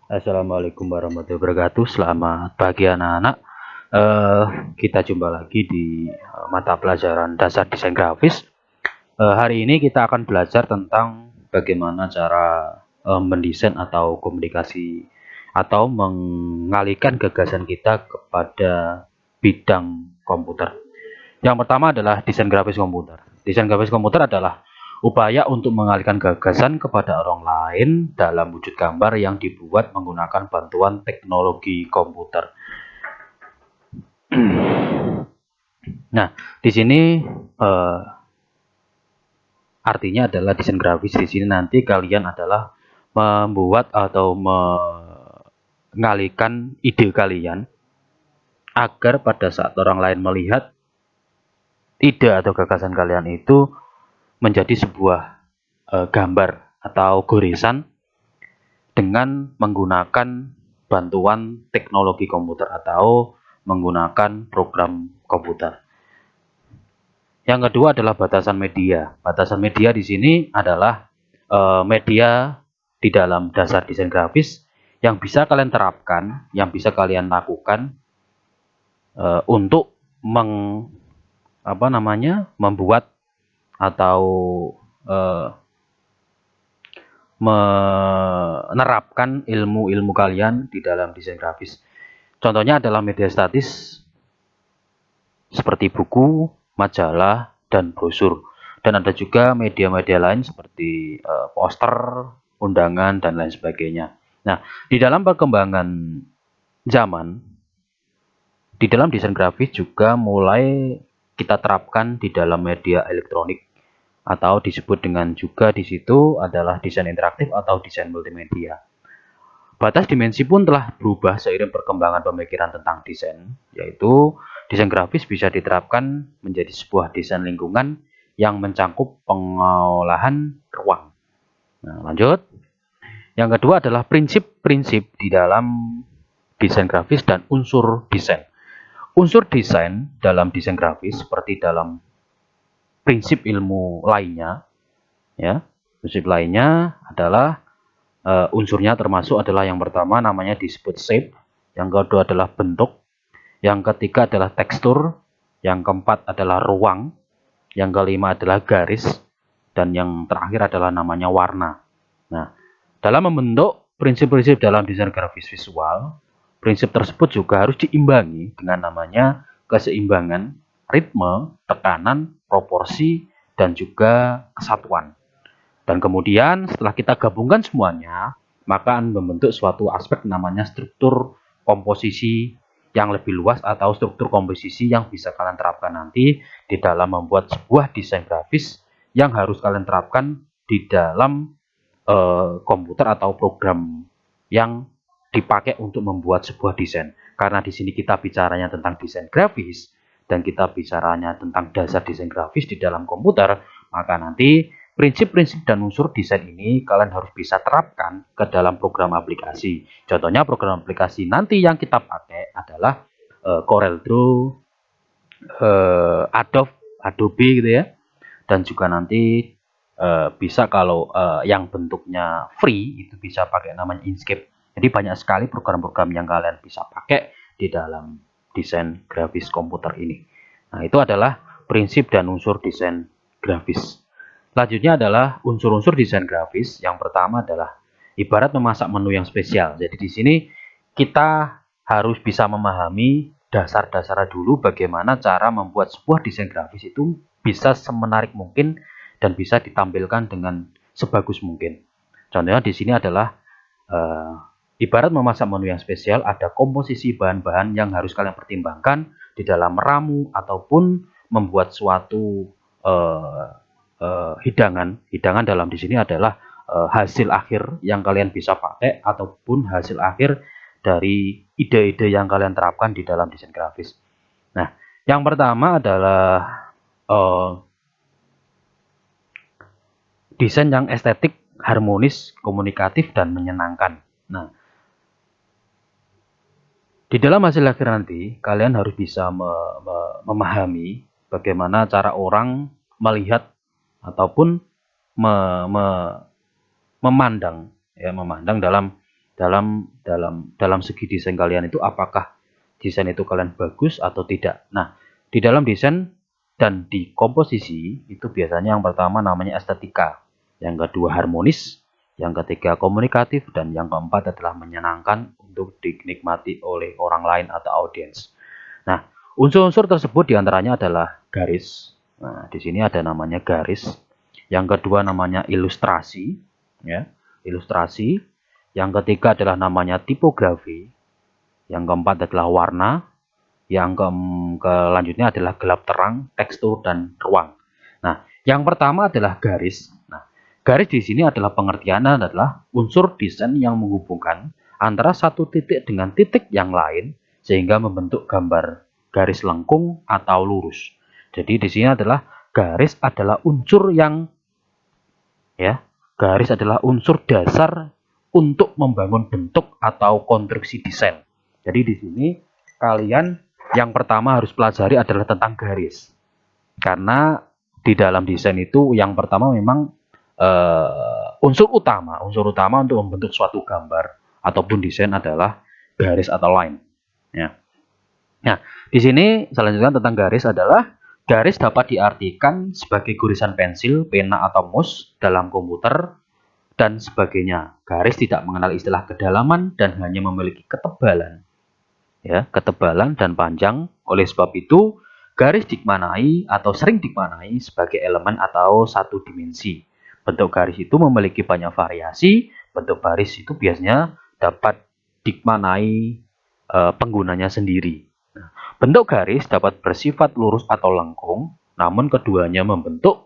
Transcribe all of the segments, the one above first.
Assalamualaikum warahmatullahi wabarakatuh. Selamat pagi anak-anak. Kita jumpa lagi di mata pelajaran dasar desain grafis. Hari ini kita akan belajar tentang bagaimana cara mendesain atau komunikasi atau mengalihkan gagasan kita kepada bidang komputer. Yang pertama adalah desain grafis komputer. Desain grafis komputer adalah upaya untuk mengalihkan gagasan kepada orang lain dalam wujud gambar yang dibuat menggunakan bantuan teknologi komputer. Nah, di sini artinya adalah desain grafis. Di sini nanti kalian adalah membuat atau mengalihkan ide kalian agar pada saat orang lain melihat ide atau gagasan kalian itu menjadi sebuah gambar atau goresan dengan menggunakan bantuan teknologi komputer atau menggunakan program komputer. Yang kedua adalah batasan media. Batasan media di sini adalah media di dalam dasar desain grafis yang bisa kalian terapkan, yang bisa kalian lakukan untuk membuat atau menerapkan ilmu-ilmu kalian di dalam desain grafis. Contohnya adalah media statis seperti buku, majalah, dan brosur. Dan ada juga media-media lain seperti poster, undangan, dan lain sebagainya. Nah, di dalam perkembangan zaman, di dalam desain grafis juga mulai kita terapkan di dalam media elektronik atau disebut dengan juga di situ adalah desain interaktif atau desain multimedia. Batas dimensi pun telah berubah seiring perkembangan pemikiran tentang desain, yaitu desain grafis bisa diterapkan menjadi sebuah desain lingkungan yang mencakup pengolahan ruang. Nah, lanjut. Yang kedua adalah prinsip-prinsip di dalam desain grafis dan unsur desain. Unsur desain dalam desain grafis seperti dalam prinsip ilmu lainnya, ya. Prinsip lainnya adalah unsurnya termasuk adalah yang pertama namanya disebut shape, yang kedua adalah bentuk, yang ketiga adalah tekstur, yang keempat adalah ruang, yang kelima adalah garis, dan yang terakhir adalah namanya warna. Nah, dalam membentuk prinsip-prinsip dalam desain grafis visual, prinsip tersebut juga harus diimbangi dengan namanya keseimbangan, ritme, tekanan, proporsi, dan juga kesatuan. Dan kemudian setelah kita gabungkan semuanya, maka akan membentuk suatu aspek namanya struktur komposisi yang lebih luas atau struktur komposisi yang bisa kalian terapkan nanti di dalam membuat sebuah desain grafis yang harus kalian terapkan di dalam komputer atau program yang dipakai untuk membuat sebuah desain. Karena di sini kita bicaranya tentang desain grafis dan kita bicaranya tentang dasar desain grafis di dalam komputer, maka nanti prinsip-prinsip dan unsur desain ini kalian harus bisa terapkan ke dalam program aplikasi. Contohnya program aplikasi nanti yang kita pakai adalah CorelDRAW, Adobe gitu ya. Dan juga nanti bisa kalau yang bentuknya free itu bisa pakai namanya Inkscape. Jadi banyak sekali program-program yang kalian bisa pakai di dalam desain grafis komputer ini. Nah, itu adalah prinsip dan unsur desain grafis. Selanjutnya adalah unsur-unsur desain grafis. Yang pertama adalah ibarat memasak menu yang spesial. Jadi di sini kita harus bisa memahami dasar-dasar dulu bagaimana cara membuat sebuah desain grafis itu bisa semenarik mungkin dan bisa ditampilkan dengan sebagus mungkin. Contohnya di sini adalah ibarat memasak menu yang spesial, ada komposisi bahan-bahan yang harus kalian pertimbangkan di dalam meramu ataupun membuat suatu hidangan. Hidangan dalam di sini adalah hasil akhir yang kalian bisa pakai ataupun hasil akhir dari ide-ide yang kalian terapkan di dalam desain grafis. Nah, yang pertama adalah desain yang estetik, harmonis, komunikatif, dan menyenangkan. Nah, di dalam hasil akhir nanti, kalian harus bisa memahami bagaimana cara orang melihat ataupun memandang dalam dalam segi desain kalian itu, apakah desain itu kalian bagus atau tidak. Nah, di dalam desain dan di komposisi itu biasanya yang pertama namanya estetika, yang kedua harmonis, yang ketiga komunikatif, dan yang keempat adalah menyenangkan untuk dinikmati oleh orang lain atau audiens. Nah, unsur-unsur tersebut diantaranya adalah garis. Nah, di sini ada namanya garis. Yang kedua namanya ilustrasi, ya, ilustrasi. Yang ketiga adalah namanya tipografi. Yang keempat adalah warna. Yang selanjutnya adalah gelap terang, tekstur, dan ruang. Nah, yang pertama adalah garis. Nah, garis di sini adalah pengertiannya adalah unsur desain yang menghubungkan antara satu titik dengan titik yang lain sehingga membentuk gambar garis lengkung atau lurus. Jadi di sini adalah garis adalah unsur yang garis adalah unsur dasar untuk membangun bentuk atau konstruksi desain. Jadi di sini kalian yang pertama harus pelajari adalah tentang garis. Karena di dalam desain itu yang pertama memang unsur utama untuk membentuk suatu gambar ataupun desain adalah garis atau line. Ya. Nah, di sini selanjutnya tentang garis adalah garis dapat diartikan sebagai gurisan pensil, pena atau mouse dalam komputer dan sebagainya. Garis tidak mengenal istilah kedalaman dan hanya memiliki ketebalan. Ketebalan dan panjang. Oleh sebab itu, garis dimaknai atau sering dimaknai sebagai elemen atau satu dimensi. Bentuk garis itu memiliki banyak variasi. Bentuk garis itu biasanya dapat dimaknai penggunanya sendiri. Nah, bentuk garis dapat bersifat lurus atau lengkung, namun keduanya membentuk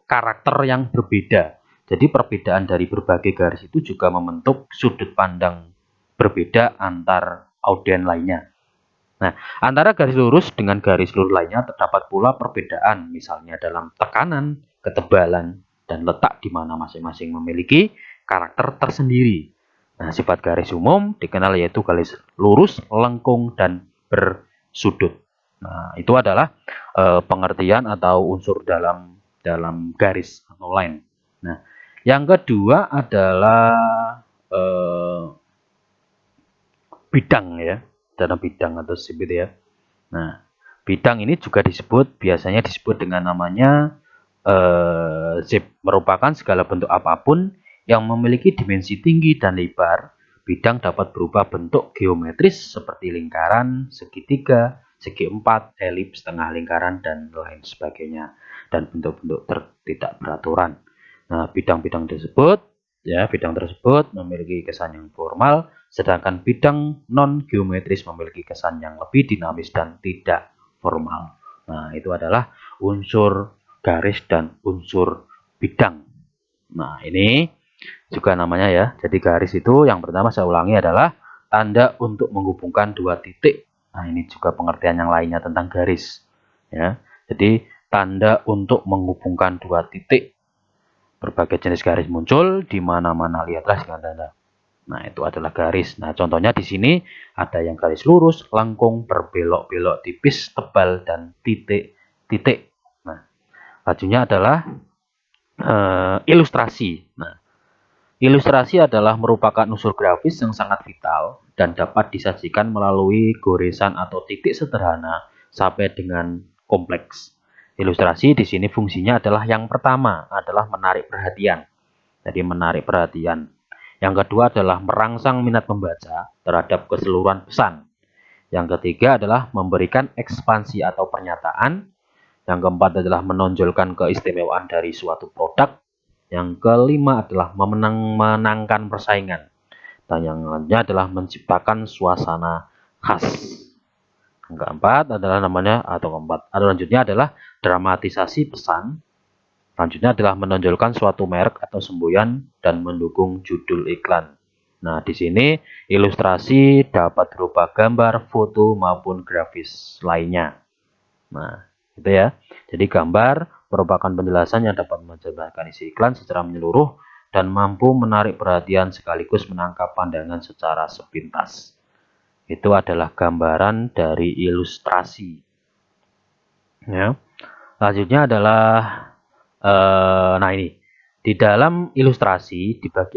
karakter yang berbeda. Jadi perbedaan dari berbagai garis itu juga membentuk sudut pandang berbeda antar audien lainnya. Nah, antara garis lurus dengan garis lurus lainnya terdapat pula perbedaan, misalnya dalam tekanan, ketebalan, dan letak di mana masing-masing memiliki karakter tersendiri. Nah, sifat garis umum dikenal yaitu garis lurus, lengkung, dan bersudut. Nah, itu adalah pengertian atau unsur dalam garis atau line. Nah, yang kedua adalah bidang dalam bidang atau sipit ya. Nah, bidang ini juga biasanya disebut dengan namanya zip, merupakan segala bentuk apapun yang memiliki dimensi tinggi dan lebar. Bidang dapat berubah bentuk geometris seperti lingkaran, segitiga, segi empat, elips, setengah lingkaran, dan lain sebagainya, dan bentuk-bentuk tidak beraturan. Nah, bidang tersebut memiliki kesan yang formal, sedangkan bidang non-geometris memiliki kesan yang lebih dinamis dan tidak formal. Nah, itu adalah unsur garis dan unsur bidang. Nah, ini juga namanya ya. Jadi garis itu yang pertama saya ulangi adalah tanda untuk menghubungkan dua titik. Nah, ini juga pengertian yang lainnya tentang garis. Ya. Jadi tanda untuk menghubungkan dua titik. Berbagai jenis garis muncul di mana-mana, lihatlah dengan tanda. Nah, itu adalah garis. Nah, contohnya di sini ada yang garis lurus, lengkung, berbelok-belok, tipis, tebal, dan titik-titik. Nah, selanjutnya adalah ilustrasi. Nah, ilustrasi adalah merupakan unsur grafis yang sangat vital dan dapat disajikan melalui goresan atau titik sederhana sampai dengan kompleks. Ilustrasi di sini fungsinya adalah yang pertama adalah menarik perhatian. Jadi menarik perhatian. Yang kedua adalah merangsang minat pembaca terhadap keseluruhan pesan. Yang ketiga adalah memberikan ekspansi atau pernyataan. Yang keempat adalah menonjolkan keistimewaan dari suatu produk. Yang kelima adalah memenangkan persaingan. Dan yang lainnya adalah menciptakan suasana khas. Yang keempat adalah selanjutnya adalah dramatisasi pesan. Selanjutnya adalah menonjolkan suatu merek atau semboyan dan mendukung judul iklan. Nah, di sini ilustrasi dapat berupa gambar, foto maupun grafis lainnya. Nah, itu ya. Jadi gambar merupakan penjelasan yang dapat menjelaskan isi iklan secara menyeluruh dan mampu menarik perhatian sekaligus menangkap pandangan secara sepintas. Itu adalah gambaran dari ilustrasi. Ya. Selanjutnya adalah nah ini di dalam ilustrasi dibagi